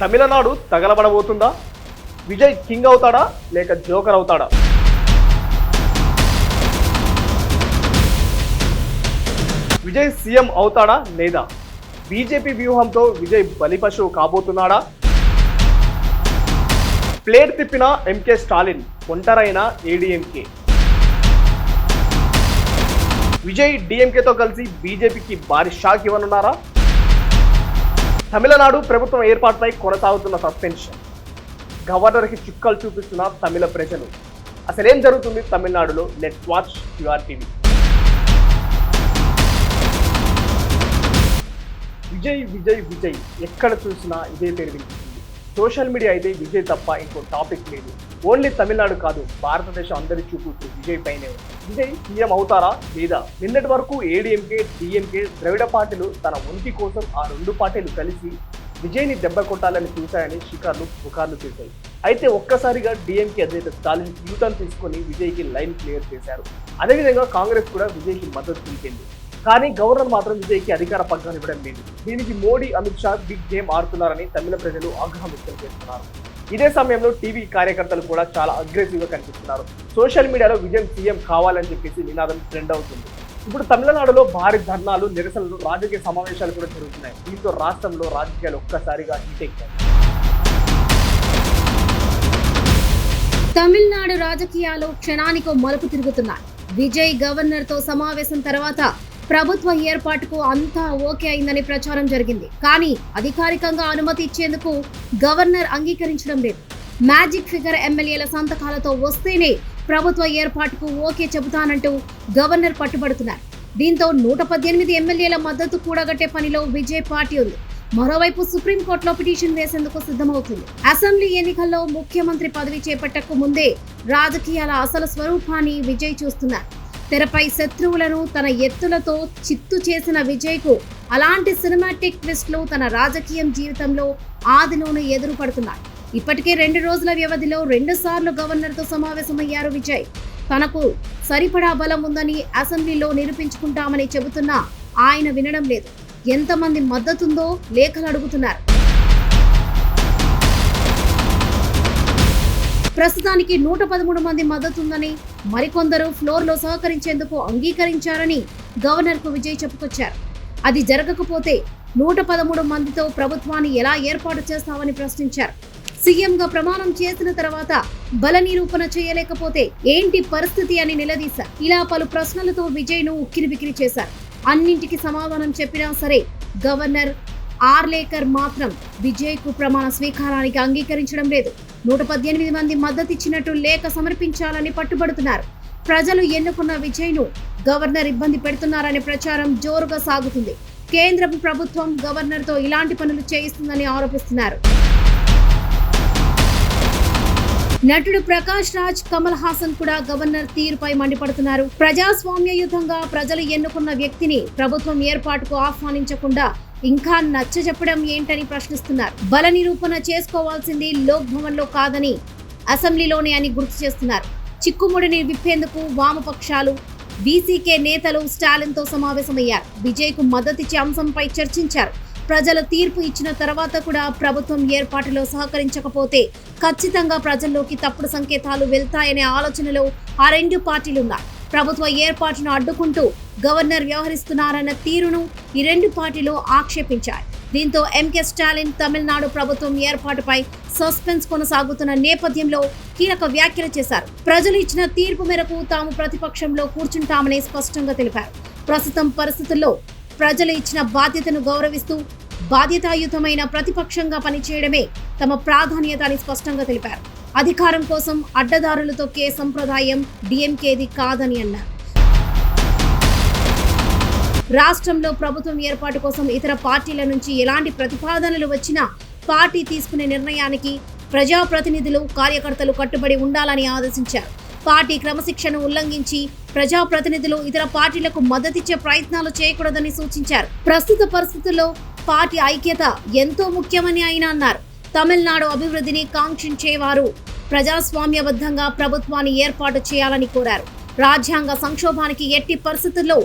Tamil Nadu తగలబడబోతుందా? Vijay king అవుతాడా లేక joker అవుతాడా? విజయ్ సీఎం అవుతాడా లేదా? బీజేపీ వ్యూహంతో విజయ్ బలిపశువు కాబోతున్నాడా? ప్లేట్ తిప్పిన ఎంకే స్టాలిన్, ఒంటరైన ఏడీఎంకే. విజయ్ డీఎంకేతో కలిసి బీజేపీకి భారీ షాక్ ఇవ్వనున్నారా? తమిళనాడు ప్రభుత్వం ఏర్పాటుపై కొనసాగుతున్న సస్పెన్షన్, గవర్నర్కి చుక్కలు చూపిస్తున్న తమిళ ప్రజలు. అసలేం జరుగుతుంది తమిళనాడులో? Let's watch your TV. Vijay Vijay Vijay ఎక్కడ చూసినా ఇదే పేరు వినిపిస్తుంది. సోషల్ మీడియా అయితే విజయ్ తప్ప ఇంకో టాపిక్ లేదు. ఓన్లీ తమిళనాడు కాదు, భారతదేశం అందరి చూపు విజయ్ పైనే ఉంది. విజయ్ సీఎం అవుతారా లేదా? నిన్నటి వరకు ఏడీఎంకే, డిఎంకే, ద్రవిడ పార్టీలు తన ఉనికి కోసం ఆ రెండు పార్టీలు కలిసి విజయ్ని దెబ్బ కొట్టాలని చూశాయని షికార్లు పుకార్లు చేశాయి. అయితే ఒక్కసారిగా డిఎంకే అధినేత స్టాలిన్ యూటర్న్ తీసుకొని విజయ్కి లైన్ క్లియర్ చేశారు. అదేవిధంగా కాంగ్రెస్ కూడా విజయ్కి మద్దతు తెలిపింది. కానీ గవర్నర్ మాత్రం విజయ్కి అధికార పగ్గాలు ఇవ్వడం లేదు. దీనికి మోడీ, అమిత్ షా బిగ్ గేమ్ ఆడుతున్నారని తమిళ ప్రజలు ఆగ్రహం వ్యక్తం చేస్తున్నారు. ఇదే సమయంలో టీవీ కార్యకర్తలు కూడా చాలా అగ్రెసివ్ గా కనిపిస్తున్నారు. సోషల్ మీడియాలో విజయ్ సీఎం కావాలని చెప్పేసి నినాదం ట్రెండ్ అవుతుంది. ఇప్పుడు తమిళనాడులో భారీ ధర్నాలు, నిరసనలు, రాజకీయ సమావేశాలు కూడా జరుగుతున్నాయి. దీంతో రాష్ట్రంలో రాజకీయాలు ఒక్కసారిగా హీటెక్కాయి. తమిళనాడు రాజకీయాలు క్షణానికో మలుపు తిరుగుతున్నాయి. విజయ్ గవర్నర్ తో సమావేశం తర్వాత ప్రభుత్వ ఏర్పాటుకు అంతా ఓకే అయిందని ప్రచారం జరిగింది. కానీ అధికారికంగా అనుమతి ఇచ్చేందుకు గవర్నర్ అంగీకరించడం లేదు. మ్యాజిక్ ఫిగర్ ఎమ్మెల్యేల సంతకాలతో వస్తేనే ప్రభుత్వ ఏర్పాటుకు ఓకే చెబుతానంటూ గవర్నర్ పట్టుబడుతున్నారు. దీంతో 118 ఎమ్మెల్యేల మద్దతు కూడగట్టే పనిలో విజయ్ పార్టీ ఉంది. మరోవైపు సుప్రీంకోర్టులో పిటిషన్ వేసేందుకు సిద్ధమవుతుంది. అసెంబ్లీ ఎన్నికల్లో ముఖ్యమంత్రి పదవి చేపట్టకు ముందే రాజకీయాల అసలు స్వరూపాన్ని విజయ్ చూస్తున్నారు. తెరపై శత్రువులను తన ఎత్తులతో చిత్తు చేసిన విజయ్ కు అలాంటి సినిమాటిక్ ట్విస్ట్లు తన రాజకీయం జీవితంలో ఆదిలోనే ఎదురుపడుతున్నాయి. ఇప్పటికే 2 రోజుల వ్యవధిలో 2 సార్లు గవర్నర్ తో సమావేశమయ్యారు విజయ్. తనకు సరిపడా బలం ఉందని అసెంబ్లీలో నిరూపించుకుంటామని చెబుతున్నా ఆయన వినడం లేదు. ఎంతమంది మద్దతుందో లేఖలు అడుగుతున్నారు. ప్రస్తుతానికి 113 మంది మద్దతుందని, మరికొందరు ఫ్లోర్లో సహకరించేందుకు అంగీకరించారని గవర్నర్ కు విజయ్ చెప్పుకొచ్చారు. అది జరగకపోతే 113 మందితో ప్రభుత్వాన్ని ఎలా ఏర్పాటు చేస్తామని ప్రశ్నించారు. సీఎంగా ప్రమాణం చేసిన తర్వాత బల నిరూపణ చేయలేకపోతే ఏంటి పరిస్థితి అని నిలదీశారు. ఇలా పలు ప్రశ్నలతో విజయ్ ను ఉక్కిరిబిక్కిరి చేశారు. అన్నింటికి సమాధానం చెప్పినా సరే గవర్నర్ ఆర్లేకర్ మాత్రం విజయ్ కు ప్రమాణ స్వీకారానికి అంగీకరించడం లేదు. 118 మంది మద్దతిచ్చినట్టు లేఖ సమర్పించాలని పట్టుబడుతున్నారు. ప్రజలు ఎన్నుకున్న విజయ్ ను గవర్నర్ ఇబ్బంది పెడుతున్నారనే ప్రచారం జోరుగా సాగుతుంది. కేంద్ర ప్రభుత్వం గవర్నర్ తో ఇలాంటి పనులు చేయిస్తుందని ఆరోపిస్తున్నారు. నటుడు ప్రకాష్ రాజ్, కమల్ హాసన్ కూడా గవర్నర్ తీరుపై మండిపడుతున్నారు. ప్రజాస్వామ్యయుతంగా ప్రజలు ఎన్నుకున్న వ్యక్తిని ప్రభుత్వం ఏర్పాటుకు ఆహ్వానించకుండా ఇంకా నచ్చజెప్పడం ఏంటని ప్రశ్నిస్తున్నారు. బల నిరూపణ చేసుకోవాల్సింది లోక్ భవన్ లో కాదని అసెంబ్లీలోనే అని గుర్తు చేస్తున్నారు. చిక్కుముడిని విప్పేందుకు వామపక్షాలు, బీసీకే నేతలు స్టాలిన్ తో సమావేశమయ్యారు. విజయ్ కు మద్దతిచ్చే అంశంపై చర్చించారు. ప్రజల తీర్పు ఇచ్చిన తర్వాత కూడా ప్రభుత్వం ఏర్పాటులో సహకరించకపోతే ఖచ్చితంగా ప్రజల్లోకి తప్పుడు సంకేతాలు వెళ్తాయనే ఆలోచనలో ఆ 2 పార్టీలున్నారు. ప్రభుత్వ ఏర్పాటును అడ్డుకుంటూ గవర్నర్ వ్యవహరిస్తున్నారన్న తీరును ఈ 2 పార్టీలు ఆక్షేపించాయి. దీంతో ఎంకే స్టాలిన్ తమిళనాడు ప్రభుత్వం ఏర్పాటుపై సస్పెన్స్ కొనసాగుతున్న నేపథ్యంలో కీలక వ్యాఖ్యలు చేశారు. ప్రజలు ఇచ్చిన తీర్పు మేరకు తాము ప్రతిపక్షంలో కూర్చుంటామని స్పష్టంగా తెలిపారు. ప్రస్తుతం పరిస్థితుల్లో ప్రజలు ఇచ్చిన బాధ్యతను గౌరవిస్తూ బాధ్యతాయుతమైన ప్రతిపక్షంగా పనిచేయడమే తమ ప్రాధాన్యత అని స్పష్టంగా తెలిపారు. అధికారం కోసం అడ్డదారులు తొక్కే సంప్రదాయం డిఎంకేది కాదని అన్నారు. రాష్ట్రంలో ప్రభుత్వం ఏర్పాటు కోసం ఇతర పార్టీల నుంచి ఎలాంటి ప్రతిపాదనలు వచ్చినా పార్టీ తీసుకునే నిర్ణయానికి ప్రజాప్రతినిధులు, కార్యకర్తలు కట్టుబడి ఉండాలని ఆదేశించారు. పార్టీ క్రమశిక్షణను ఉల్లంఘించి ప్రజాప్రతినిధులు ఇతర పార్టీలకు మద్దతిచ్చే ప్రయత్నాలు చేయకూడదని సూచించారు. ప్రస్తుత పరిస్థితుల్లో పార్టీ ఐక్యత ఎంతో ముఖ్యమని ఆయన అన్నారు. తమిళనాడు అభివృద్ధిని కాంక్షించేవారు ప్రజాస్వామ్యబద్ధంగా ప్రభుత్వాన్ని ఏర్పాటు చేయాలని కోరారు. రాజ్యాంగ సంక్షోభానికి ఎట్టి పరిస్థితుల్లో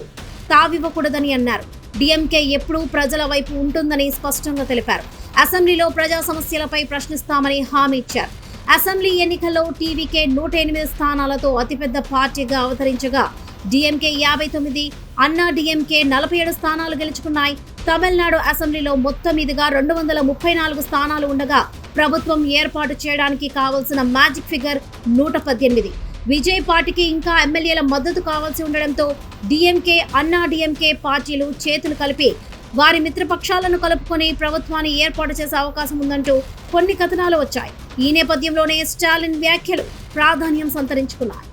తావివ్వకూడదని అన్నారు. డిఎంకే ఎప్పుడూ ప్రజల వైపు ఉంటుందని స్పష్టంగా తెలిపారు. అసెంబ్లీలో ప్రజా సమస్యలపై ప్రశ్నిస్తామని హామీ ఇచ్చారు. అసెంబ్లీ ఎన్నికల్లో టీవీకే 108 స్థానాలతో అతిపెద్ద పార్టీగా అవతరించగా డిఎంకే 59, అన్నా డిఎంకే 47 స్థానాలు గెలుచుకున్నాయి. తమిళనాడు అసెంబ్లీలో మొత్తం మీదుగా 234 స్థానాలు ఉండగా ప్రభుత్వం ఏర్పాటు చేయడానికి కావాల్సిన మ్యాజిక్ ఫిగర్ 118. విజయ్ పార్టీకి ఇంకా ఎమ్మెల్యేల మద్దతు కావాల్సి ఉండడంతో డిఎంకే, అన్నా డిఎంకే పార్టీలు చేతులు కలిపి వారి మిత్రపక్షాలను కలుపుకొని ప్రభుత్వాన్ని ఏర్పాటు చేసే అవకాశం ఉందంటూ కొన్ని కథనాలు వచ్చాయి. ఈ నేపథ్యంలోనే స్టాలిన్ వ్యాఖ్యలు ప్రాధాన్యం సంతరించుకున్నాయి.